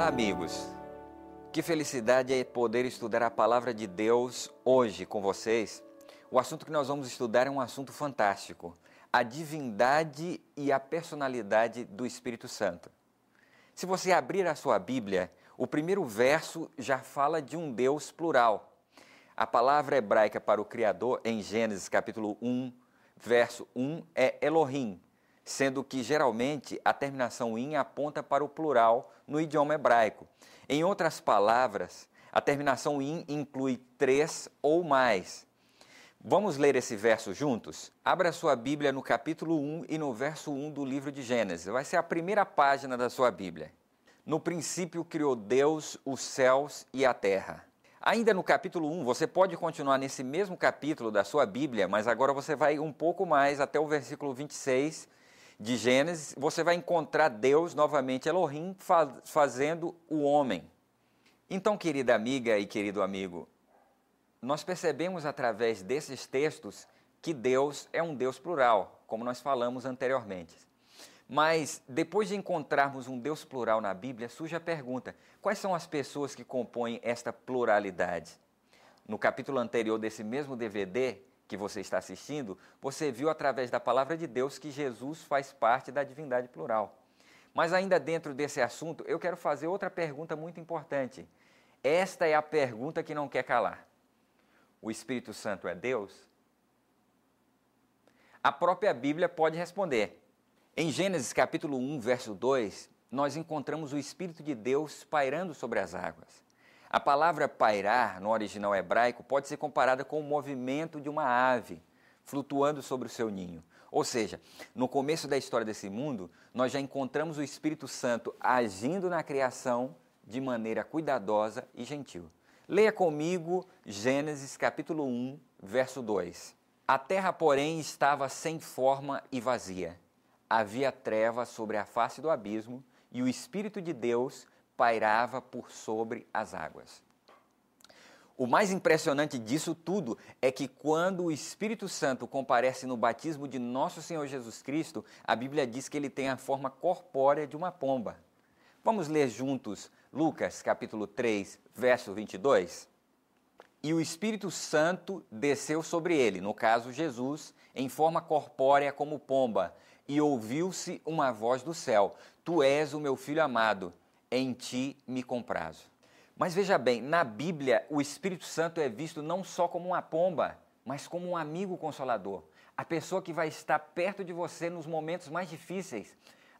Olá, amigos. Que felicidade é poder estudar a palavra de Deus hoje com vocês. O assunto que nós vamos estudar é um assunto fantástico: a divindade e a personalidade do Espírito Santo. Se você abrir a sua Bíblia, o primeiro verso já fala de um Deus plural. A palavra hebraica para o Criador, em Gênesis capítulo 1, verso 1, é Elohim, sendo que geralmente a terminação in aponta para o plural no idioma hebraico. Em outras palavras, a terminação in inclui três ou mais. Vamos ler esse verso juntos? Abra a sua Bíblia no capítulo 1 e no verso 1 do livro de Gênesis. Vai ser a primeira página da sua Bíblia. No princípio criou Deus os céus e a terra. Ainda no capítulo 1, você pode continuar nesse mesmo capítulo da sua Bíblia, mas agora você vai um pouco mais até o versículo 26 de Gênesis. Você vai encontrar Deus novamente, Elohim, fazendo o homem. Então, querida amiga e querido amigo, nós percebemos através desses textos que Deus é um Deus plural, como nós falamos anteriormente. Mas depois de encontrarmos um Deus plural na Bíblia, surge a pergunta: quais são as pessoas que compõem esta pluralidade? No capítulo anterior desse mesmo DVD que você está assistindo, você viu através da palavra de Deus que Jesus faz parte da divindade plural. Mas ainda dentro desse assunto, eu quero fazer outra pergunta muito importante. Esta é a pergunta que não quer calar. O Espírito Santo é Deus? A própria Bíblia pode responder. Em Gênesis capítulo 1, verso 2, nós encontramos o Espírito de Deus pairando sobre as águas. A palavra pairar, no original hebraico, pode ser comparada com o movimento de uma ave flutuando sobre o seu ninho. Ou seja, no começo da história desse mundo, nós já encontramos o Espírito Santo agindo na criação de maneira cuidadosa e gentil. Leia comigo Gênesis capítulo 1, verso 2. A terra, porém, estava sem forma e vazia. Havia trevas sobre a face do abismo e o Espírito de Deus pairava por sobre as águas. O mais impressionante disso tudo é que quando o Espírito Santo comparece no batismo de nosso Senhor Jesus Cristo, a Bíblia diz que ele tem a forma corpórea de uma pomba. Vamos ler juntos Lucas capítulo 3, verso 22? E o Espírito Santo desceu sobre ele, no caso Jesus, em forma corpórea como pomba, e ouviu-se uma voz do céu: Tu és o meu filho amado, em ti me comprazo. Mas veja bem, na Bíblia o Espírito Santo é visto não só como uma pomba, mas como um amigo consolador, a pessoa que vai estar perto de você nos momentos mais difíceis.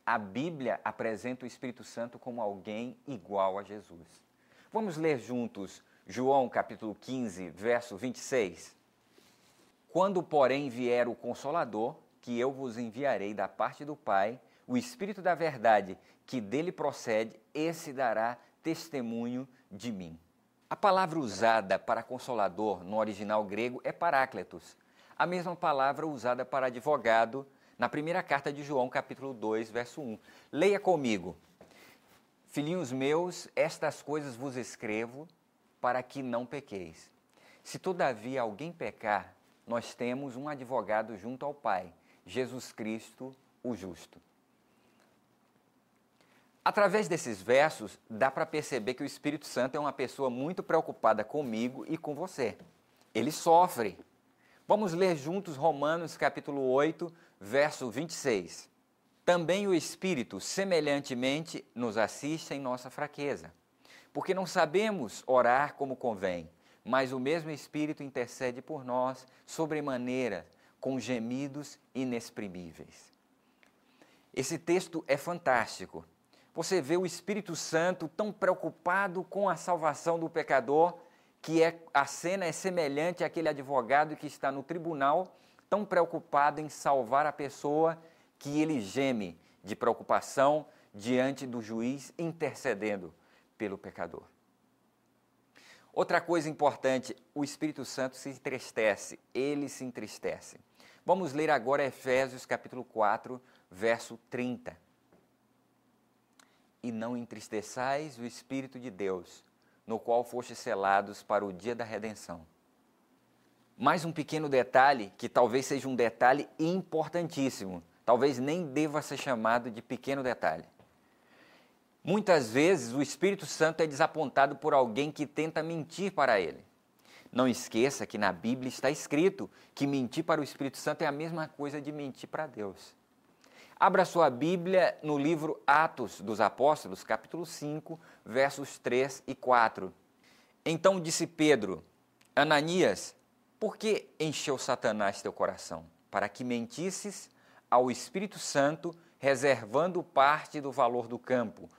A Bíblia apresenta o Espírito Santo como alguém igual a Jesus. Vamos ler juntos João capítulo 15, verso 26. Quando, porém, vier o Consolador, que eu vos enviarei da parte do Pai, o Espírito da verdade, que dele procede, esse dará testemunho de mim. A palavra usada para consolador no original grego é parácletos, a mesma palavra usada para advogado na primeira carta de João, capítulo 2, verso 1. Leia comigo. Filhinhos meus, estas coisas vos escrevo para que não pequeis. Se todavia alguém pecar, nós temos um advogado junto ao Pai, Jesus Cristo, o justo. Através desses versos, dá para perceber que o Espírito Santo é uma pessoa muito preocupada comigo e com você. Ele sofre. Vamos ler juntos Romanos capítulo 8, verso 26. Também o Espírito, semelhantemente, nos assiste em nossa fraqueza, porque não sabemos orar como convém, mas o mesmo Espírito intercede por nós sobremaneira, com gemidos inexprimíveis. Esse texto é fantástico. Você vê o Espírito Santo tão preocupado com a salvação do pecador, que a cena é semelhante àquele advogado que está no tribunal, tão preocupado em salvar a pessoa que ele geme de preocupação diante do juiz, intercedendo pelo pecador. Outra coisa importante, o Espírito Santo se entristece, ele se entristece. Vamos ler agora Efésios capítulo 4, verso 30. E não entristeçais o Espírito de Deus, no qual fostes selados para o dia da redenção. Mais um pequeno detalhe, que talvez seja um detalhe importantíssimo, talvez nem deva ser chamado de pequeno detalhe. Muitas vezes o Espírito Santo é desapontado por alguém que tenta mentir para ele. Não esqueça que na Bíblia está escrito que mentir para o Espírito Santo é a mesma coisa de mentir para Deus. Abra sua Bíblia no livro Atos dos Apóstolos, capítulo 5, versos 3 e 4. Então disse Pedro: Ananias, por que encheu Satanás teu coração? Para que mentisses ao Espírito Santo, reservando parte do valor do campo.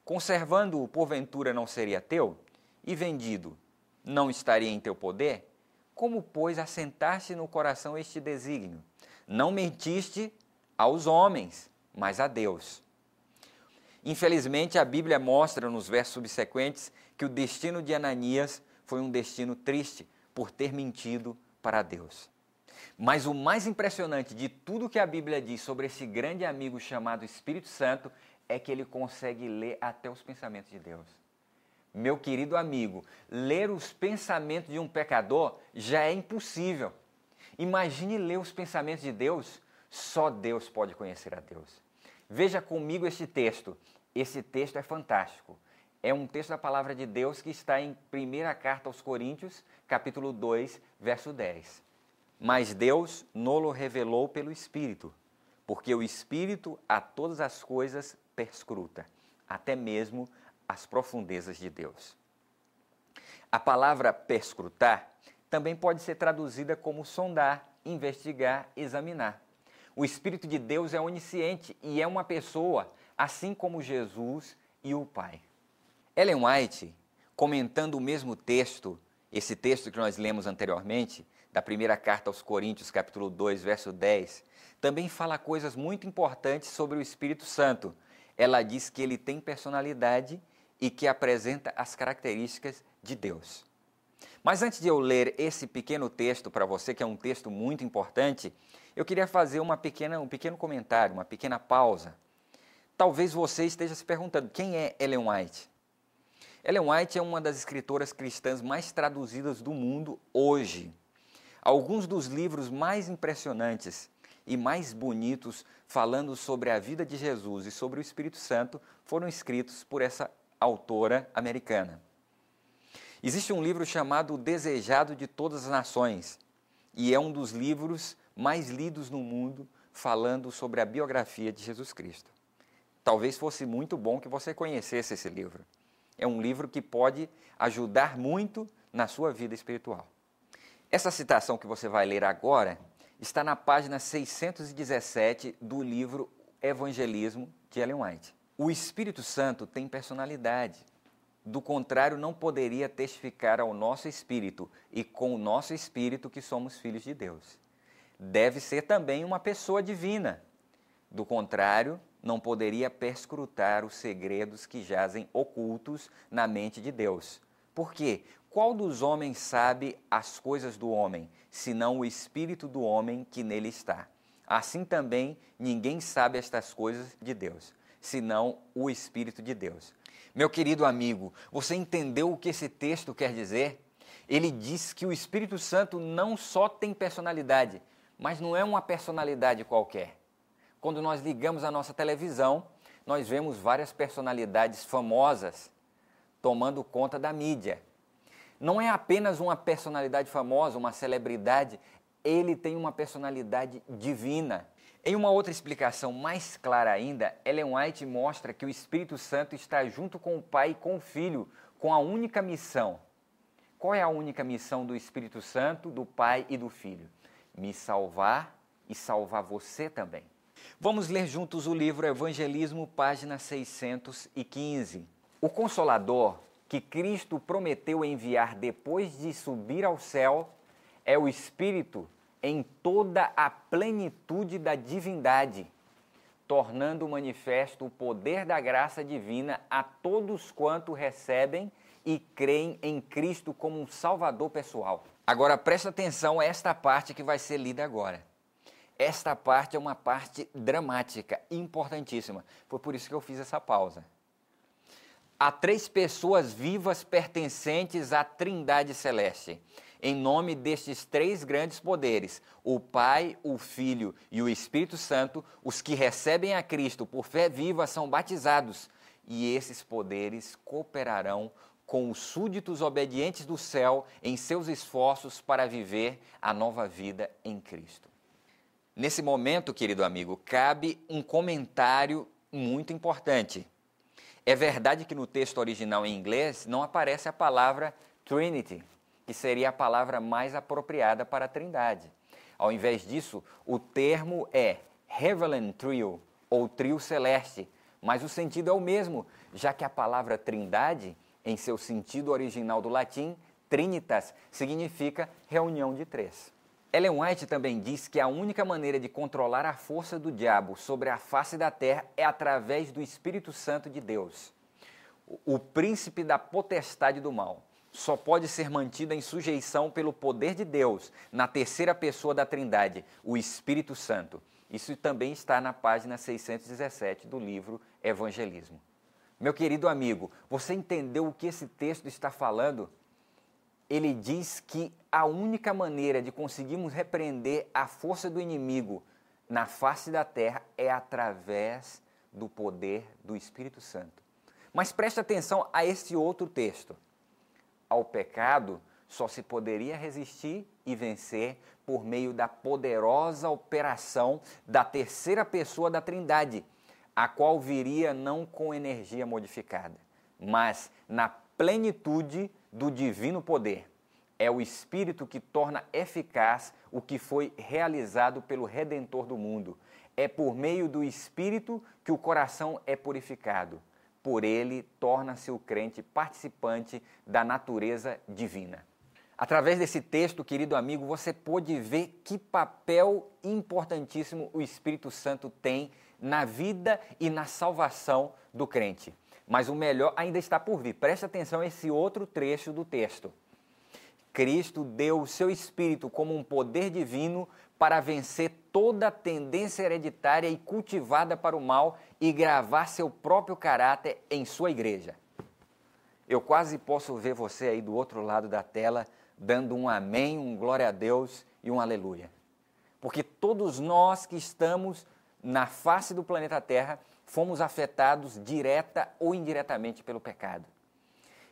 Conservando-o, porventura, não seria teu? E vendido, não estaria em teu poder? Como, pois, assentaste no coração este desígnio? Não mentiste aos homens, mas a Deus. Infelizmente, a Bíblia mostra nos versos subsequentes que o destino de Ananias foi um destino triste por ter mentido para Deus. Mas o mais impressionante de tudo que a Bíblia diz sobre esse grande amigo chamado Espírito Santo é que ele consegue ler até os pensamentos de Deus. Meu querido amigo, ler os pensamentos de um pecador já é impossível. Imagine ler os pensamentos de Deus, só Deus pode conhecer a Deus. Veja comigo este texto. Esse texto é fantástico. É um texto da palavra de Deus que está em 1ª carta aos Coríntios, capítulo 2, verso 10. Mas Deus nolo revelou pelo Espírito, porque o Espírito a todas as coisas perscruta, até mesmo as profundezas de Deus. A palavra perscrutar também pode ser traduzida como sondar, investigar, examinar. O Espírito de Deus é onisciente e é uma pessoa, assim como Jesus e o Pai. Ellen White, comentando o mesmo texto, esse texto que nós lemos anteriormente, da 1ª carta aos Coríntios, capítulo 2, verso 10, também fala coisas muito importantes sobre o Espírito Santo. Ela diz que ele tem personalidade e que apresenta as características de Deus. Mas antes de eu ler esse pequeno texto para você, que é um texto muito importante, eu queria fazer um pequeno comentário, uma pequena pausa. Talvez você esteja se perguntando, quem é Ellen White? Ellen White é uma das escritoras cristãs mais traduzidas do mundo hoje. Alguns dos livros mais impressionantes e mais bonitos falando sobre a vida de Jesus e sobre o Espírito Santo foram escritos por essa autora americana. Existe um livro chamado O Desejado de Todas as Nações e é um dos livros mais lidos no mundo falando sobre a biografia de Jesus Cristo. Talvez fosse muito bom que você conhecesse esse livro. É um livro que pode ajudar muito na sua vida espiritual. Essa citação que você vai ler agora está na página 617 do livro Evangelismo de Ellen White. O Espírito Santo tem personalidade. Do contrário, não poderia testificar ao nosso espírito e com o nosso espírito que somos filhos de Deus. Deve ser também uma pessoa divina. Do contrário, não poderia perscrutar os segredos que jazem ocultos na mente de Deus. Por quê? Qual dos homens sabe as coisas do homem, senão o espírito do homem que nele está? Assim também ninguém sabe estas coisas de Deus, senão o Espírito de Deus. Meu querido amigo, você entendeu o que esse texto quer dizer? Ele diz que o Espírito Santo não só tem personalidade, mas não é uma personalidade qualquer. Quando nós ligamos a nossa televisão, nós vemos várias personalidades famosas tomando conta da mídia. Não é apenas uma personalidade famosa, uma celebridade, ele tem uma personalidade divina. Em uma outra explicação mais clara ainda, Ellen White mostra que o Espírito Santo está junto com o Pai e com o Filho, com a única missão. Qual é a única missão do Espírito Santo, do Pai e do Filho? Me salvar e salvar você também. Vamos ler juntos o livro Evangelismo, página 615. O Consolador que Cristo prometeu enviar depois de subir ao céu é o Espírito em toda a plenitude da divindade, tornando manifesto o poder da graça divina a todos quanto recebem e creem em Cristo como um Salvador pessoal. Agora presta atenção a esta parte que vai ser lida agora. Esta parte é uma parte dramática, importantíssima. Foi por isso que eu fiz essa pausa. Há 3 pessoas vivas pertencentes à Trindade Celeste. Em nome destes 3 grandes poderes, o Pai, o Filho e o Espírito Santo, os que recebem a Cristo por fé viva são batizados e esses poderes cooperarão com os súditos obedientes do céu em seus esforços para viver a nova vida em Cristo. Nesse momento, querido amigo, cabe um comentário muito importante. É verdade que no texto original em inglês não aparece a palavra Trinity, que seria a palavra mais apropriada para a Trindade. Ao invés disso, o termo é Heavenly Trio, ou trio celeste, mas o sentido é o mesmo, já que a palavra Trindade, em seu sentido original do latim, Trinitas, significa reunião de três. Ellen White também diz que a única maneira de controlar a força do diabo sobre a face da terra é através do Espírito Santo de Deus. O príncipe da potestade do mal só pode ser mantido em sujeição pelo poder de Deus, na terceira pessoa da Trindade, o Espírito Santo. Isso também está na página 617 do livro Evangelismo. Meu querido amigo, você entendeu o que esse texto está falando? Ele diz que a única maneira de conseguirmos repreender a força do inimigo na face da terra é através do poder do Espírito Santo. Mas preste atenção a esse outro texto. Ao pecado só se poderia resistir e vencer por meio da poderosa operação da terceira pessoa da Trindade, a qual viria não com energia modificada, mas na plenitude do divino poder. É o Espírito que torna eficaz o que foi realizado pelo Redentor do mundo. É por meio do Espírito que o coração é purificado. Por ele, torna-se o crente participante da natureza divina. Através desse texto, querido amigo, você pôde ver que papel importantíssimo o Espírito Santo tem na vida e na salvação do crente. Mas o melhor ainda está por vir. Preste atenção a esse outro trecho do texto. Cristo deu o seu Espírito como um poder divino para vencer toda a tendência hereditária e cultivada para o mal e gravar seu próprio caráter em sua igreja. Eu quase posso ver você aí do outro lado da tela dando um amém, um glória a Deus e um aleluia. Porque todos nós que estamos na face do planeta Terra fomos afetados direta ou indiretamente pelo pecado.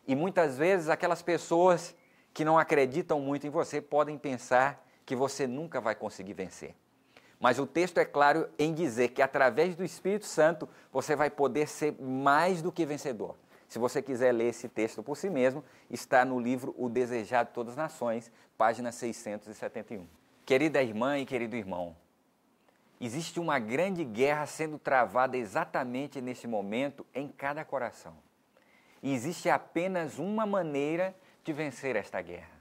E muitas vezes aquelas pessoas que não acreditam muito em você podem pensar que você nunca vai conseguir vencer. Mas o texto é claro em dizer que através do Espírito Santo você vai poder ser mais do que vencedor. Se você quiser ler esse texto por si mesmo, está no livro O Desejado de Todas as Nações, página 671. Querida irmã e querido irmão, existe uma grande guerra sendo travada exatamente nesse momento em cada coração. E existe apenas uma maneira de vencer esta guerra.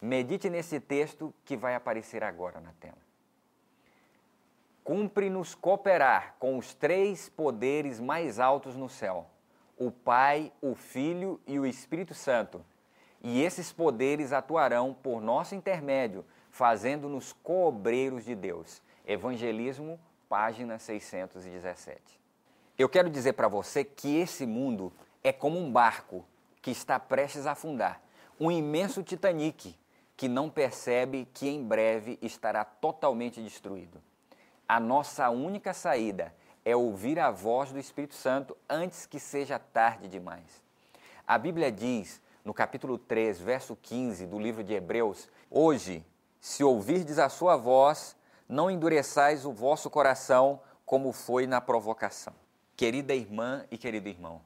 Medite nesse texto que vai aparecer agora na tela. Cumpre-nos cooperar com os três poderes mais altos no céu, o Pai, o Filho e o Espírito Santo. E esses poderes atuarão por nosso intermédio, fazendo-nos co-obreiros de Deus. Evangelismo, página 617. Eu quero dizer para você que esse mundo é como um barco que está prestes a afundar, um imenso Titanic que não percebe que em breve estará totalmente destruído. A nossa única saída é ouvir a voz do Espírito Santo antes que seja tarde demais. A Bíblia diz, no capítulo 3, verso 15 do livro de Hebreus, hoje, se ouvirdes a sua voz, não endureçais o vosso coração como foi na provocação. Querida irmã e querido irmão,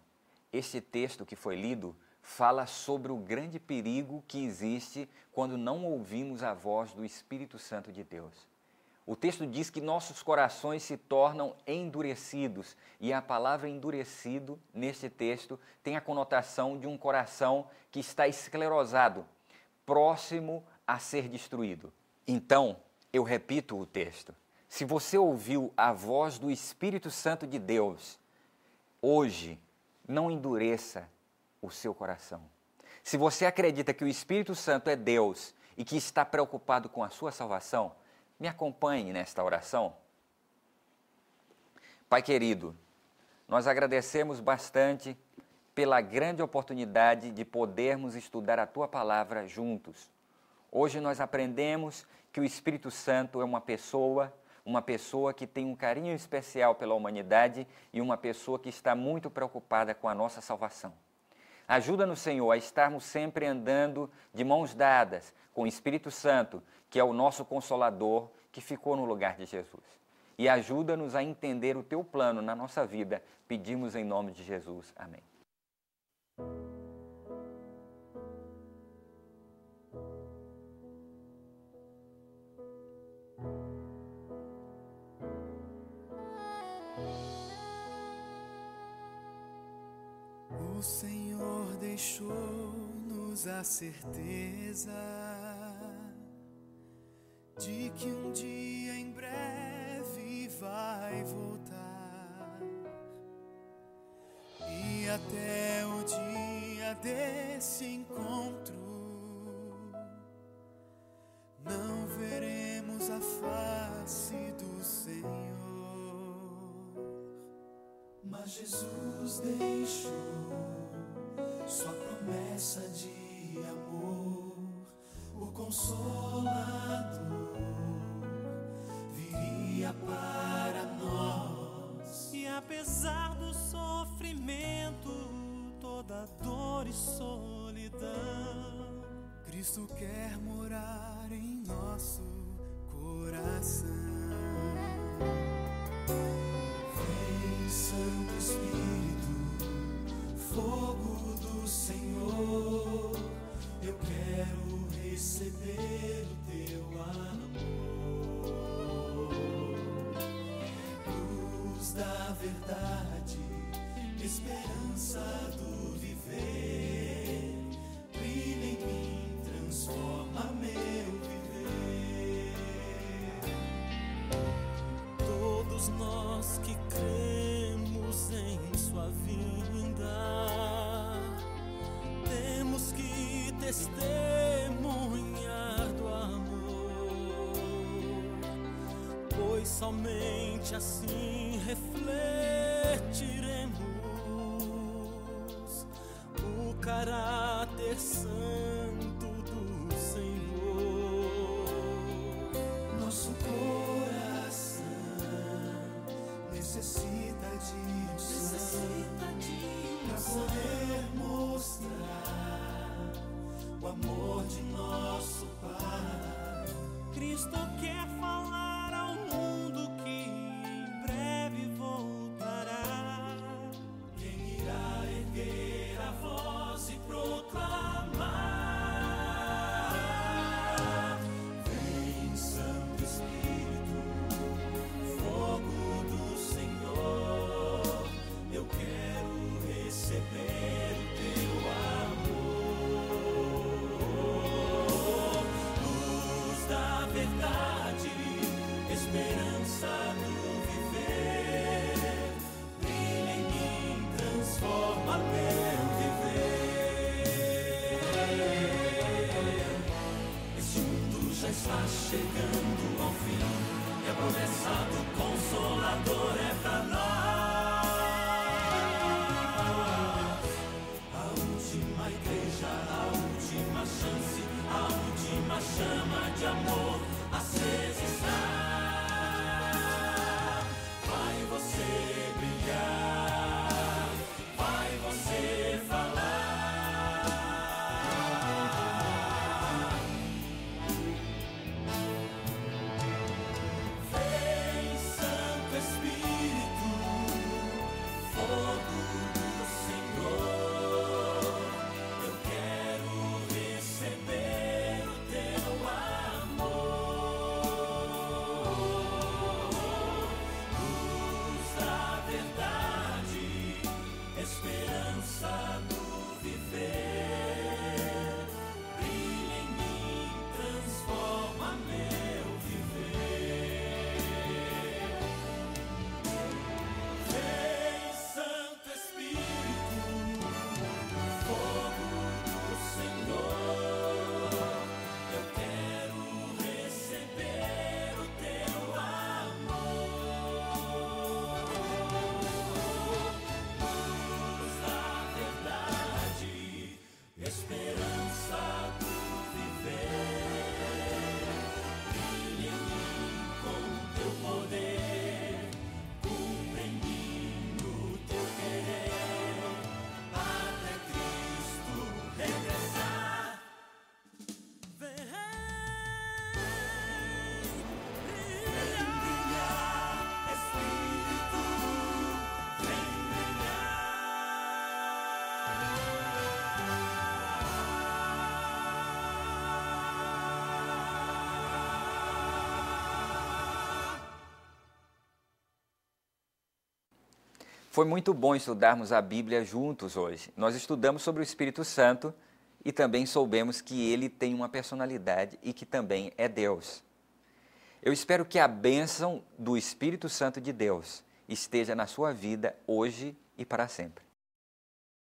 este texto que foi lido fala sobre o grande perigo que existe quando não ouvimos a voz do Espírito Santo de Deus. O texto diz que nossos corações se tornam endurecidos, e a palavra endurecido, neste texto, tem a conotação de um coração que está esclerosado, próximo a ser destruído. Então, eu repito o texto. Se você ouviu a voz do Espírito Santo de Deus, hoje, não endureça o seu coração. Se você acredita que o Espírito Santo é Deus e que está preocupado com a sua salvação, me acompanhe nesta oração. Pai querido, nós agradecemos bastante pela grande oportunidade de podermos estudar a Tua Palavra juntos. Hoje nós aprendemos que o Espírito Santo é uma pessoa, uma pessoa que tem um carinho especial pela humanidade e uma pessoa que está muito preocupada com a nossa salvação. Ajuda-nos, Senhor, a estarmos sempre andando de mãos dadas com o Espírito Santo, que é o nosso Consolador, que ficou no lugar de Jesus. E ajuda-nos a entender o Teu plano na nossa vida. Pedimos em nome de Jesus. Amém. O Senhor deixou-nos a certeza de que um dia em breve vai voltar, e até o dia desse encontro não veremos a face do Senhor. Mas Jesus deixou sua promessa de amor, o Consolador viria para nós. E apesar do sofrimento, toda dor e solidão, Cristo quer morar em nosso coração. Santo Espírito, fogo do Senhor, eu quero receber o Teu amor. Luz da verdade, esperança do viver, brilha em mim, transforma meu viver. Todos nós que cremos em Sua vinda, temos que testemunhar do amor, pois somente assim refletiremos o caráter santo do Senhor. Nosso coração necessita de para poder mostrar o amor de nosso Pai. Cristo quer falar ao mundo que em breve voltará. Quem irá erguer a voz e proclamar? Vem, Santo Espírito, fogo do Senhor, eu quero receber o Teu amor. Luz da verdade, esperança do viver, brilha em mim, transforma meu viver. Esse mundo já está chegando ao fim, e a promessa do Consolador é pra nós. A última igreja, a última chance, a última chama de amor acesa está. Vai você brilhar, vai você falar. Vem, Santo Espírito, fogo do Senhor, eu quero receber o Teu amor. Foi muito bom estudarmos a Bíblia juntos hoje. Nós estudamos sobre o Espírito Santo e também soubemos que ele tem uma personalidade e que também é Deus. Eu espero que a bênção do Espírito Santo de Deus esteja na sua vida hoje e para sempre.